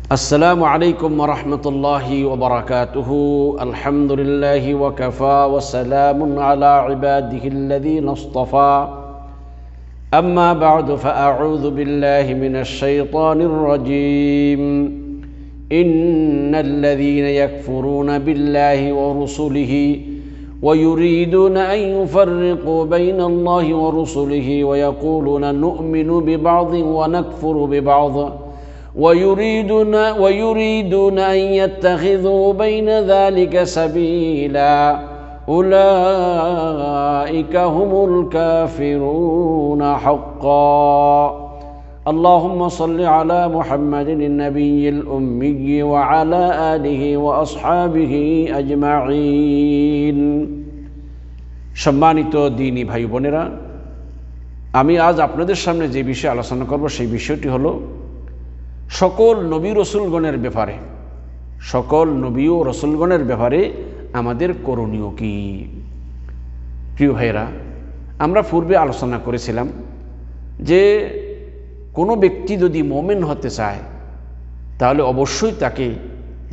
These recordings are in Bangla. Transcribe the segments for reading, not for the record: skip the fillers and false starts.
السلام عليكم ورحمة الله وبركاته. الحمد لله وكفى وسلام على عباده الذين اصطفى. أما بعد فأعوذ بالله من الشيطان الرجيم. إن الذين يكفرون بالله ورسله ويريدون أن يفرقوا بين الله ورسله ويقولون نؤمن ببعض ونكفر ببعض ويريدون أن يتخذوا بين ذلك سبيلا أولئك هم الكافرون حقا. اللهم صل على محمد النبي الأمي وعلى آله وأصحابه أجمعين. সম্মানিত দ্বীনী ভাই বোনেরা, আমি আজ আপনাদের সামনে যে বিষয়ে আলোচনা করব সেই বিষয়টি হলো সকল নবী রসুলগণের ব্যাপারে, সকল নবী ও রসুলগণের ব্যাপারে আমাদের করণীয় কি। প্রিয় ভাইরা, আমরা পূর্বে আলোচনা করেছিলাম যে কোনো ব্যক্তি যদি মুমিন হতে চায় তাহলে অবশ্যই তাকে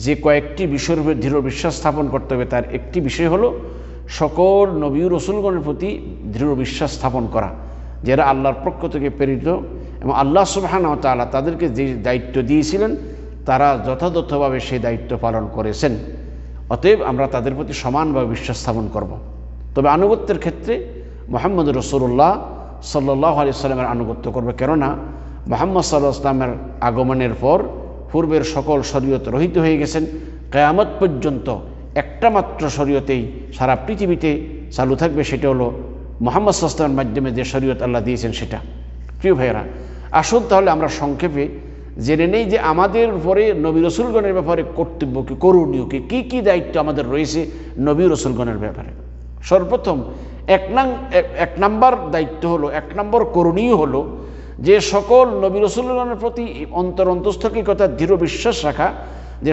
যে কয়েকটি বিষয়ের উপর দৃঢ় বিশ্বাস স্থাপন করতে হবে। তার একটি বিষয় হলো সকল নবী রসুলগণের প্রতি দৃঢ় বিশ্বাস স্থাপন করা, যারা আল্লাহর পক্ষ থেকে প্রেরিত এবং আল্লাহ সুবহানাহু ওয়া তাআলা তাদেরকে যে দায়িত্ব দিয়েছিলেন তারা যথাযথভাবে সেই দায়িত্ব পালন করেছেন। অতএব আমরা তাদের প্রতি সমানভাবে বিশ্বাস স্থাপন করব। তবে আনুগত্যের ক্ষেত্রে মুহাম্মদ রাসূলুল্লাহ সাল্লাল্লাহু আলাইহি ওয়াসাল্লামের আনুগত্য করবে, কেননা মুহাম্মদ সাল্লাল্লাহু আলাইহি ওয়াসাল্লামের আগমনের পর পূর্বের সকল শরীয়ত রহিত হয়ে গেছেন। কিয়ামত পর্যন্ত একটা মাত্র শরীয়তেই সারা পৃথিবীতে চালু থাকবে, সেটা হলো মুহাম্মদ সাল্লাল্লাহু আলাইহি ওয়াসাল্লামের মাধ্যমে যে শরীয়ত আল্লাহ দিয়েছেন সেটা। প্রিয় ভাইয়েরা, আসুন তাহলে আমরা সংক্ষেপে জেনে নেই যে আমাদের উপরে নবী রসুলগণের ব্যাপারে কর্তব্য কি, করণীয় কি, কী কী দায়িত্ব আমাদের রয়েছে নবী রসুলগণের ব্যাপারে। সর্বপ্রথম এক নাম্বার দায়িত্ব হলো, এক নম্বর করণীয় হলো যে সকল নবী রসুলগণের প্রতি অন্তরস্থিকতা দৃঢ় বিশ্বাস রাখা যে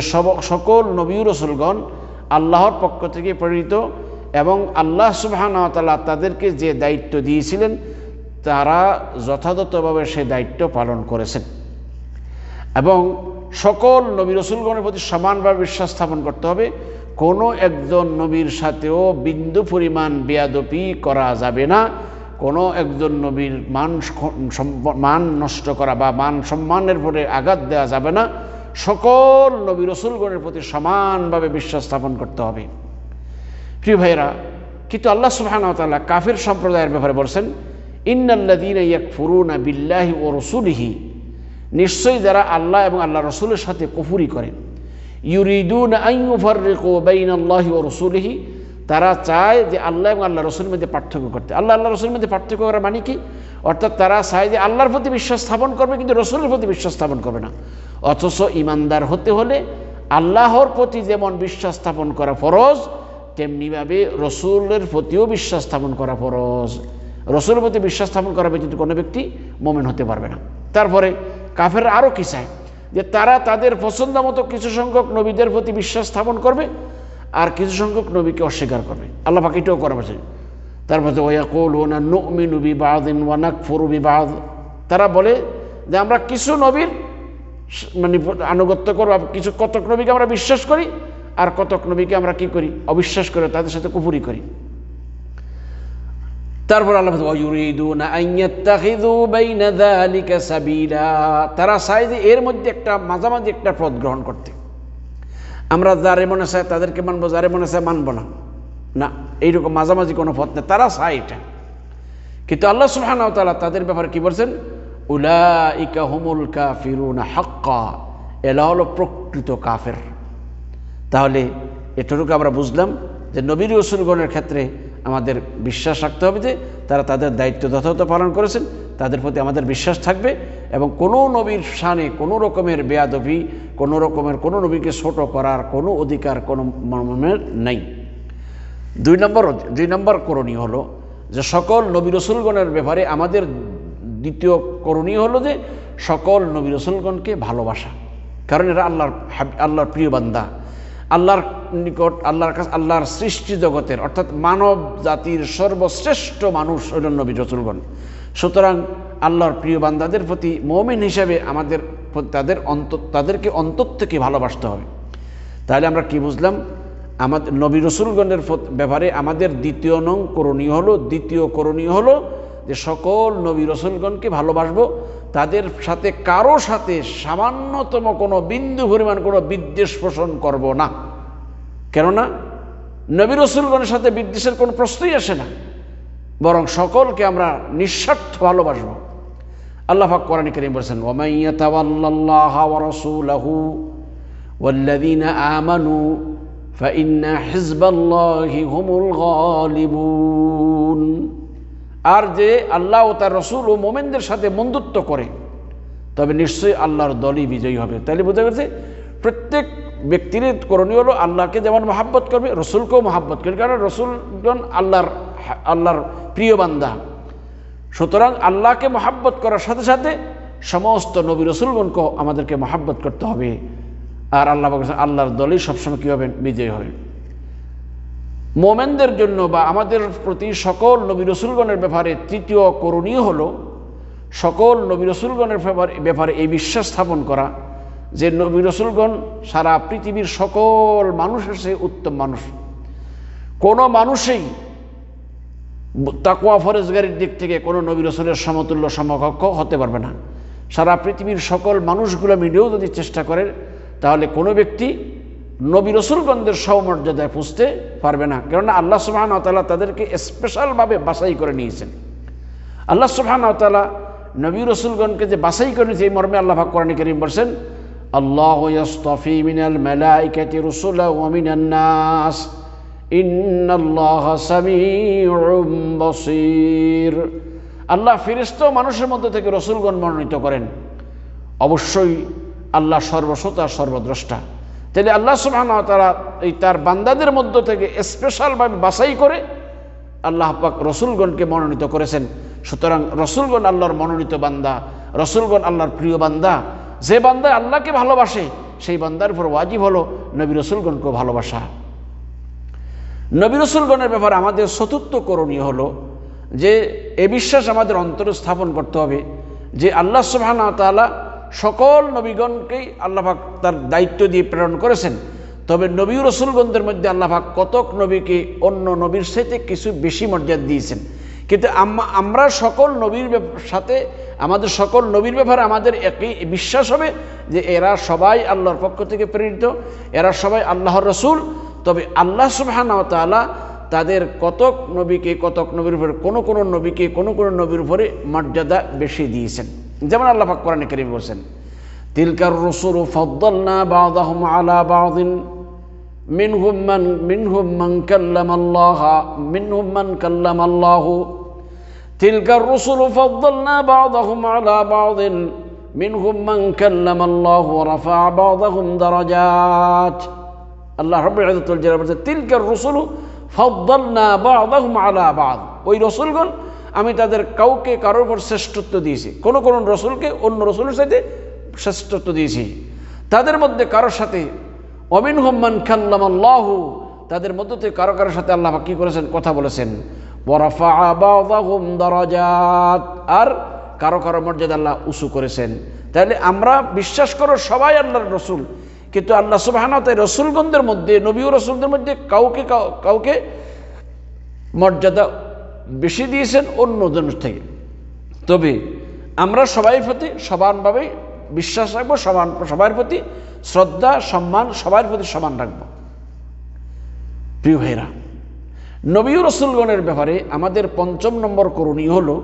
সকল নবী রসুলগণ আল্লাহর পক্ষ থেকে প্রেরিত এবং আল্লাহ সুবহানাহু ওয়া তাআলা তাদেরকে যে দায়িত্ব দিয়েছিলেন তারা যথাযথভাবে সেই দায়িত্ব পালন করেছেন। এবং সকল নবী রসুলগণের প্রতি সমানভাবে বিশ্বাস স্থাপন করতে হবে। কোনো একজন নবীর সাথেও বিন্দু পরিমাণ বেয়াদবি করা যাবে না, কোনো একজন নবীর মান নষ্ট করা বা মান সম্মানের উপরে আঘাত দেওয়া যাবে না। সকল নবী রসুলগণের প্রতি সমানভাবে বিশ্বাস স্থাপন করতে হবে। প্রিয় ভাইয়েরা, কিন্তু আল্লাহ সুবহানাহু ওয়া তাআলা কাফির সম্প্রদায়ের ব্যাপারে বলছেন, ইন্নাল্লাযীনা ইয়াকফুরুনা বিল্লাহি ওয়া রাসূলিহি, নিশ্চয়ই যারা আল্লাহ এবং আল্লাহ রসুলের সাথে কুফরি করে, ইউরিদুনা আন ইউফাররিকু বাইনাল্লাহি ওয়া রাসূলিহি, তারা চায় যে আল্লাহ এবং আল্লাহ রসুলের মধ্যে পার্থক্য করতে। আল্লাহ রসুলের মধ্যে পার্থক্য করা মানে কি? অর্থাৎ তারা চায় যে আল্লাহর প্রতি বিশ্বাস স্থাপন করবে কিন্তু রসুলের প্রতি বিশ্বাস স্থাপন করবে না। অথচ ইমানদার হতে হলে আল্লাহর প্রতি যেমন বিশ্বাস স্থাপন করা ফরজ, তেমনিভাবে রসুলের প্রতিও বিশ্বাস স্থাপন করা ফরজ। রসুলের প্রতি বিশ্বাস স্থাপন করা ব্যতীত কোনো ব্যক্তি মুমিন হতে পারবে না। তারপরে কাফেররা আরও কি চায় যে তারা তাদের পছন্দ মতো কিছু সংখ্যক নবীদের প্রতি বিশ্বাস স্থাপন করবে আর কিছু সংখ্যক নবীকে অস্বীকার করবে। আল্লাহ পাক এটাও করা বলছেন। তারপরে ওয়ায়াকুলুনা নুমিনু বিবাযিন ওয়া নাকফুরু বিবায, তারা বলে যে আমরা কিছু নবীর আনুগত্য করব, কিছু কতক নবীকে আমরা বিশ্বাস করি আর কতক নবীকে আমরা কি করি, অবিশ্বাস করে তাদের সাথে কুফরি করি। তারপর আল্লাহ ইউরিদুনা আন ইয়াত্তাখিযু বাইনা যালিকা সাবিলা, তারা চায় যে এর মধ্যে একটা মাঝামাঝি একটা পথ গ্রহণ করতে। আমরা যারে মনে চায় তাদেরকে মানবো, যারে মনে চায় মানবো না, না এইরকম মাঝামাঝি কোনো পথ নেই, তারা চায় এটা। কিন্তু আল্লাহ সুবহানাহু ওয়া তাআলা তাদের ব্যাপারে কি বলছেন, উলাইকা হুমুল কাফিরুনা হাক্কা, এরা হলো প্রকৃত কাফের। তাহলে এটুকু আমরা বুঝলাম যে নবী রাসূলগণের ক্ষেত্রে আমাদের বিশ্বাস রাখতে হবে যে তারা তাদের দায়িত্ব যথাযথ পালন করেছেন, তাদের প্রতি আমাদের বিশ্বাস থাকবে এবং কোনো নবীর শানে কোনো রকমের বেয়াদবি, কোনো রকমের কোনো নবীকে ছোট করার কোনো অধিকার কোনো মুমিনের নেই। দুই নম্বর করণীয় হলো যে সকল নবী রসুলগণের ব্যাপারে আমাদের দ্বিতীয় করণীয় হলো যে সকল নবী রসুলগণকে ভালোবাসা, কারণ এরা আল্লাহর প্রিয় বান্দা, আল্লাহর নিকট আল্লাহর কাছে আল্লাহর সৃষ্টি জগতের অর্থাৎ মানব জাতির সর্বশ্রেষ্ঠ মানুষ হলেন নবী রাসূলগণ। সুতরাং আল্লাহর প্রিয় বান্দাদের প্রতি মুমিন হিসেবে আমাদের তাদেরকে অন্তর থেকে ভালোবাসতে হবে। তাহলে আমরা কি বুঝলাম? আমাদের নবী রসুলগণের ব্যাপারে আমাদের দ্বিতীয় করণীয় হলো যে সকল নবী রসুলগণকে ভালোবাসবো, তাদের সাথে কারো সাথে সামান্যতম কোনো বিন্দু পরিমাণ কোনো বিদ্বেষ পোষণ করব না। কেননা নবী রসুলগণের সাথে বিদ্বেষের কোনো প্রশ্নই আসে না, বরং সকলকে আমরা নিঃস্বার্থ ভালোবাসবো। আল্লাহ পাক কোরআনে কারীমে বলেছেন, ওয়া মান ইয়াতাওয়াল্লাল্লাহা ওয়া রাসূলাহু ওয়াল্লাযীনা আমানু ফাইন্না হিজবাল্লাহি হুমুল গালিবুন। আর যে আল্লাহ ও তার রসুল ও মোমেনদের সাথে বন্ধুত্ব করে, তবে নিশ্চয়ই আল্লাহর দলই বিজয়ী হবে। তাহলে বোঝা গেছে প্রত্যেক ব্যক্তির করণীয় হলো আল্লাহকে যেমন মহাব্বত করবে, রসুলকেও মহাব্বত করবে, কারণ রসুলগণ আল্লাহর প্রিয় বান্দা। সুতরাং আল্লাহকে মহাব্বত করার সাথে সাথে সমস্ত নবী রসুলগণকেও আমাদেরকে মহাব্বত করতে হবে। আর আল্লাহর দলই সবসময় কী হবে? বিজয়ী হবে। মোমেনদের জন্য বা আমাদের প্রতি সকল নবী রসুলগণের ব্যাপারে তৃতীয় করণীয় হলো সকল নবী রসুলগণের ব্যাপারে এই বিশ্বাস স্থাপন করা যে নবী রসুলগণ সারা পৃথিবীর সকল মানুষের চেয়ে উত্তম মানুষ। কোনো মানুষই তাকওয়া ফরেজগারির দিক থেকে কোনো নবী রসুলের সমতুল্য সমকক্ষ হতে পারবে না। সারা পৃথিবীর সকল মানুষগুলো মিলেও যদি চেষ্টা করে, তাহলে কোনো ব্যক্তি নবী রসুলগণদের সমমর্যাদায় পৌঁছতে পারবে না। কেননা আল্লাহ সুবহানাহু ওয়া তাআলা তাদেরকে স্পেশালভাবে বাছাই করে নিয়েছেন। আল্লাহ সুবহানাহু ওয়া তাআলা নবী রসুলগণকে যে বাছাই করে নিয়েছে, এই মর্মে আল্লাহ পাক কোরআনে কারীম বলেছেন, আল্লাহু ইয়াসতাফি মিনাল মালাইকাতি রুসুলা ওয়া মিনান নাস ইন্নাল্লাহা সামিউম বাসীর। আল্লাহ ফেরেশতা ও মানুষের মধ্যে থেকে রসুলগণ মনোনীত করেন। অবশ্যই আল্লাহ সর্বশ্রোতা সর্বদ্রষ্টা। তাহলে আল্লাহ সুবহানাহু ওয়া তাআলা এই তার বান্দাদের মধ্য থেকে স্পেশালভাবে বাছাই করে আল্লাহ পাক রসুলগণকে মনোনীত করেছেন। সুতরাং রসুলগণ আল্লাহর মনোনীত বান্দা, রসুলগণ আল্লাহর প্রিয় বান্দা। যে বান্দা আল্লাহকে ভালোবাসে, সেই বান্দার উপর ওয়াজিব হলো নবী রসুলগণকেও ভালোবাসা। নবী রসুলগণের ব্যাপারে আমাদের চতুর্থ করণীয় হলো যে এ বিশ্বাস আমাদের অন্তরে স্থাপন করতে হবে যে আল্লাহ সুবহানাহু ওয়া তাআলা সকল নবীগণকেই আল্লাহ পাক তার দায়িত্ব দিয়ে প্রেরণ করেছেন। তবে নবী রসুলগণদের মধ্যে আল্লাহ পাক কতক নবীকে অন্য নবীর সাথে কিছু বেশি মর্যাদা দিয়েছেন। কিন্তু আমরা সকল নবীর সাথে আমাদের সকল নবীর ব্যাপারে আমাদের একই বিশ্বাস হবে যে এরা সবাই আল্লাহর পক্ষ থেকে প্রেরিত, এরা সবাই আল্লাহর রসুল। তবে আল্লাহ সুবহানাহু ওয়া তাআলা তাদের কতক নবীর উপরে কোনো নবীর উপরে মর্যাদা বেশি দিয়েছেন। যেমন আল্লাহ পাক কোরআনে কারীমে বলেছেন, তিলকার রুসুলু ফাদ্দালনা বা'দাহুম আলা বা'দিন মিনহুম মান কাল্লামাল্লাহু তিলকার রুসুলু ফাদ্দালনা বা'দাহুম আলা বা'দিন মিনহুম মান কাল্লামাল্লাহু ওয়া রাফা'a বা'দাহুম দারাজাত। আল্লাহ রাব্বুল ইজ্জত ওয়াল জালাল বলেছেন, তিলকার রুসুলু ফাদ্দালনা বা'দাহুম আলা বা'দ। ওই রসুলগণ আমি তাদের কাউকে কারোর উপর শ্রেষ্ঠত্ব দিয়েছি, কোন রসুলকে অন্য রসুলের সাথে শ্রেষ্ঠত্ব দিয়েছি। তাদের মধ্যে কারোর সাথে ওয়ামিনহুম মান কাল্লামাল্লাহু, তাদের মধ্য থেকে কারোর সাথে আল্লাহ কি করেছেন? কথা বলেছেন। ওয়া রাফা'a বা'দাহুম দারাজাত, আর কারো মর্যাদা আল্লাহ উঁচু করেছেন। তাহলে আমরা বিশ্বাস করো সবাই আল্লাহর রসুল, কিন্তু আল্লাহ সুবহানাহু ওয়া তাআলা রসুলগণদের মধ্যে, নবী ও রসুলদের মধ্যে কাউকে মর্যাদা বেশি দিয়েছেন অন্যজন থেকে। তবে আমরা সবাই প্রতি সমানভাবে বিশ্বাস রাখবো, সবার প্রতি শ্রদ্ধা সম্মান সবার প্রতি সমান রাখবো। প্রিয় ভাইরা, নবী ও রসুলগণের ব্যাপারে আমাদের পঞ্চম নম্বর করণীয় হলো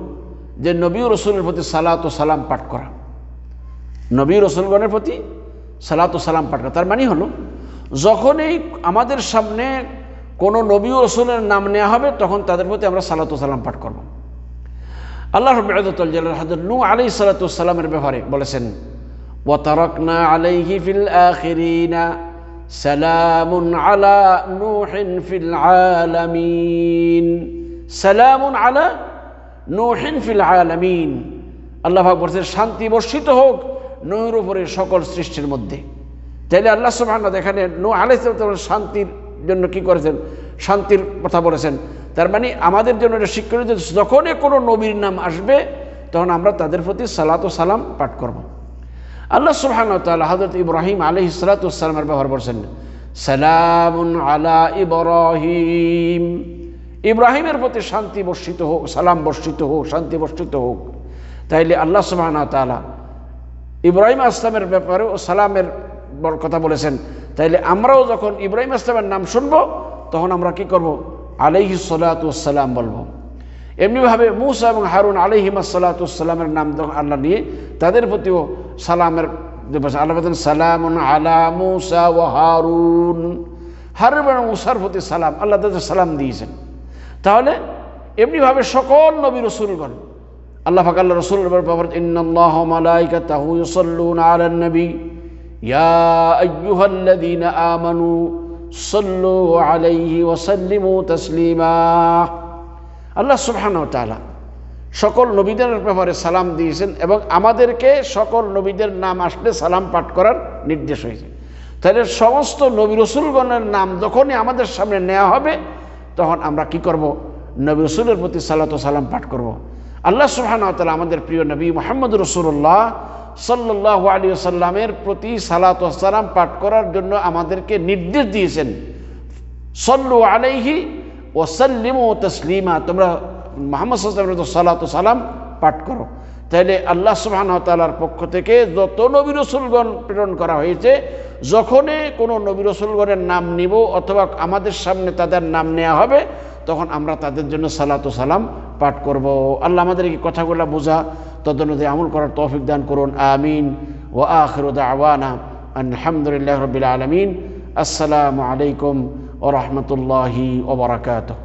যে নবী ও রসুলের প্রতি সালাত ও সালাম পাঠ করা। নবী ও রসুলগণের প্রতি সালাত ও সালাম পাঠ করা তার মানে হলো যখনই আমাদের সামনে কোনো নবী ও রসুলের নাম নেওয়া হবে তখন তাদের প্রতি আমরা সালাত ও সালাম পাঠ করব। আল্লাহ রাব্বুল ইজ্জত ওয়াল জালাল হযরত নূহ আলাইহিস সালাতু ওয়াস সালামের ব্যাপারে বলেছেন, ওয়া তারাকনা আলাইহি ফিল আখিরিনা সালামুন আলা নূহিন ফিল আলামিন। সালামুন আলা নূহিন ফিল আলামিন। আল্লাহ পাক বলেছেন, শান্তি বর্ষিত হোক নূহের উপরে সকল সৃষ্টির মধ্যে। তাইলে আল্লাহ সুবহানাহু ওয়া তাআলা এখানে নূহ আলাইহিস সালাম শান্তির জন্য কি করেছেন? শান্তির কথা বলেছেন। তার মানে আমাদের জন্য এটা শিক্ষা, যখনই কোনো নবীর নাম আসবে তখন আমরা তাদের প্রতি সালাত ও সালাম পাঠ করব। আল্লাহ সুবহানাহু ওয়া তাআলা হযরত ইব্রাহিম আলাইহিস সালাতু ওয়াস সালামের ব্যবহার করছেন সালামুন আলা ইব্রাহিম, ইব্রাহিমের প্রতি শান্তি বর্ষিত হোক, সালাম বর্ষিত হোক, শান্তি বর্ষিত হোক। তাইলে আল্লাহ সুবহানাহু ওয়া তাআলা ইব্রাহিম আসলামের ব্যাপারে ও সালামের কথা বলেছেন। তাইলে আমরাও যখন ইব্রাহিম আসলামের নাম শুনব তখন আমরা কি করব? আলাইহিস সালাতু ওয়াস সালাম বলবো। এমনিভাবে মূসা এবং হারুন আলাইহিমাস সালাতু ওয়াস সালামের নাম আল্লাহ নিয়ে তাদের প্রতিও সালামের আল্লাহ বলেন সালামুন আলা মূসা ওয়া হারুন, হারুন এবং মূসার প্রতি সালাম, আল্লাহ তাদের সালাম দিয়েছেন। তাহলে এমনিভাবে সকল নবী রাসূলগণ আল্লাহ পাক আল্লাহ রাসূলের ব্যাপারে ইন্নাল্লাহা ওয়া মালাইকাতাহু ইউসাল্লুনা আলান নবী ইয়া আইয়ুহাল্লাযীনা আমানু সাল্লু আলাইহি ওয়া সাল্লিমু তাসলিমা। আল্লাহ সুবহানাহু ওয়া তাআলা সকল নবীদের ব্যাপারে সালাম দিয়েছেন এবং আমাদেরকে সকল নবীদের নাম আসলে সালাম পাঠ করার নির্দেশ হয়েছে। তাহলে সমস্ত নবী রাসূলগণের নাম যখনই আমাদের সামনে নেওয়া হবে তখন আমরা কি করব? নবী রাসূলের প্রতি সালাত ও সালাম পাঠ করব। আল্লাহ সুবহানাহু ওয়া তাআলা আমাদের প্রিয় নবী মুহাম্মদ রাসূলুল্লাহ সাল্লাল্লাহু আলাইহি ওয়াসাল্লামের প্রতি সালাত ও সালাম পাঠ করার জন্য আমাদেরকে নির্দেশ দিয়েছেন, সাল্লু আলাইহি ওয়া সাল্লিমু তাসলিমা, তোমরা মুহাম্মদ সাল্লাল্লাহু আলাইহি ওয়াসাল্লামের সালাত ও সালাম পাঠ করো। তাইলে আল্লাহ সুবহানাহু ওয়া তাআলার পক্ষ থেকে যত নবী রাসূলগণ প্রেরণ করা হয়েছে, যখনই কোনো নবী রাসূলগণের নাম নিব অথবা আমাদের সামনে তাদের নাম নেওয়া হবে তখন আমরা তাদের জন্য সালাত ও সালাম পাঠ করব। আল্লাহ আমাদেরকে কথাগুলো বোঝা তদনুযায়ী আমল করার তৌফিক দান করুন। আমিন। ওয়া আখিরু দাওয়ানা আলহামদুলিল্লাহি রাব্বিল আলামিন। আসসালামু আলাইকুম ওয়া রাহমাতুল্লাহি ওয়া বারাকাতুহু।